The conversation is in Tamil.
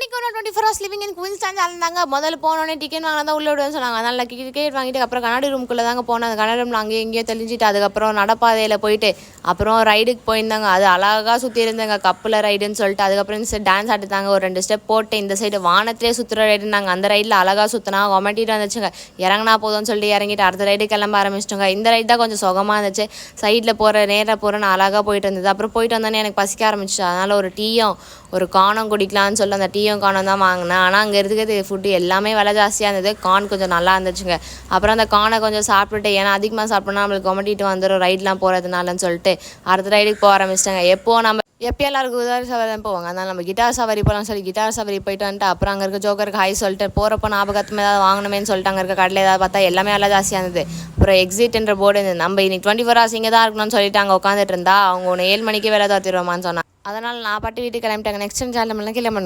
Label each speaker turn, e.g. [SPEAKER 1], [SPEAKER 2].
[SPEAKER 1] இன்னைக்கு 24 ஹவர்ஸ் லிவிங் இன் குயின்ஸ்லாந்து இருந்தாங்க. முதல்ல போனோடனே டிக்கெட் வாங்கினா தான் உள்ள விடுவேன்னு சொன்னாங்க. அதனால டிக்கெட் வாங்கிட்டு அப்புறம் கண்ணாடி ரூம்குள்ளே தாங்க போனேன். அந்த கண்ணாடி ரூமில் அங்கேயும் இங்கேயும் தெளிஞ்சிட்டு அதுக்கப்புறம் நடப்பாதையில் போயிட்டு அப்புறம் ரைடுக்கு போயிருந்தாங்க. அது அழகாக சுற்றி இருந்தேங்க, கப்பில் ரைடுன்னு சொல்லிட்டு. அதுக்கப்புறம் இந்த சைடு டான்ஸ் ஆட்டுத்தாங்க. ஒரு 2 ஸ்டெப் போட்டு இந்த சைடு வானத்திலே சுற்றுற ரைடுனாங்க. அந்த ரைடில் அழகாக சுற்றினா கொமட்டிட்டு வந்துச்சுங்க. இறங்கினா போதும்னு சொல்லிட்டு இறங்கிட்டு அடுத்த ரைடு கிளம்ப ஆரம்பிச்சிட்டோங்க. இந்த ரைடு தான் கொஞ்சம் சுகமாக இருந்துச்சு. சைடில் போகிற நேராக போகிறேன்னு அழகாக போயிட்டு இருந்தது. அப்புறம் போயிட்டு வந்தோடனே எனக்கு பசிக்க ஆரம்பிச்சிச்சு. அதனால் ஒரு டீயும் ஒரு கார்னும் குடிக்கலான்னு சொல்லி அந்த டீயும் கார்னும் தான் வாங்கினேன். ஆனால் அங்கே இருக்கிறது ஃபுட்டு எல்லாமே விலை ஜாஸ்தியாக இருந்தது. கார்ன் கொஞ்சம் நல்லா இருந்துச்சுங்க. அப்புறம் அந்த கார்னை கொஞ்சம் சாப்பிட்டுட்டு, ஏன்னா அதிகமாக சாப்பிட்டோம்னா நம்மளுக்கு கொமட்டிட்டு வந்துடும் ரைட்லாம் போகிறதுனாலன்னு சொல்லிட்டு அடுத்த ரைடுக்கு போக ஆரம்பிச்சிட்டாங்க. எப்போ எல்லாருக்கும் குதிரை சவாரி தான் போவாங்க. அதனால் நம்ம கிட்டார் சவாரி போகலாம்னு சொல்லி கிட்டார் சவாரி போயிட்டு வந்துட்டு அப்புறம் அங்கே இருக்க ஜோக்கருக்கு ஹாய் சொல்லிட்டு போகிறப்போ ஞாபகத்துமே ஏதாவது வாங்கணுமேனு சொல்லிட்டு அங்கே இருக்க கடையில் ஏதாவது பார்த்தா எல்லாமே விலை ஜாஸ்தியாக இருந்தது. அப்புறம் எக்ஸிட்ன்ற போர்டு இருந்தது. நம்ம இன்னைக்கு 24 ஹவர்ஸ் இங்கே தான் இருக்கணும்னு சொல்லிட்டு அங்கே உட்காந்துட்டு இருந்தா அவங்க 7 மணிக்கு வேலை தாத்திடுவோமான்னு சொன்னாங்க. அதனால் நான் பாட்டு வீட்டுக்கு கிளம்பிட்டாங்க. நெக்ஸ்ட் சேனல் கிளம்ப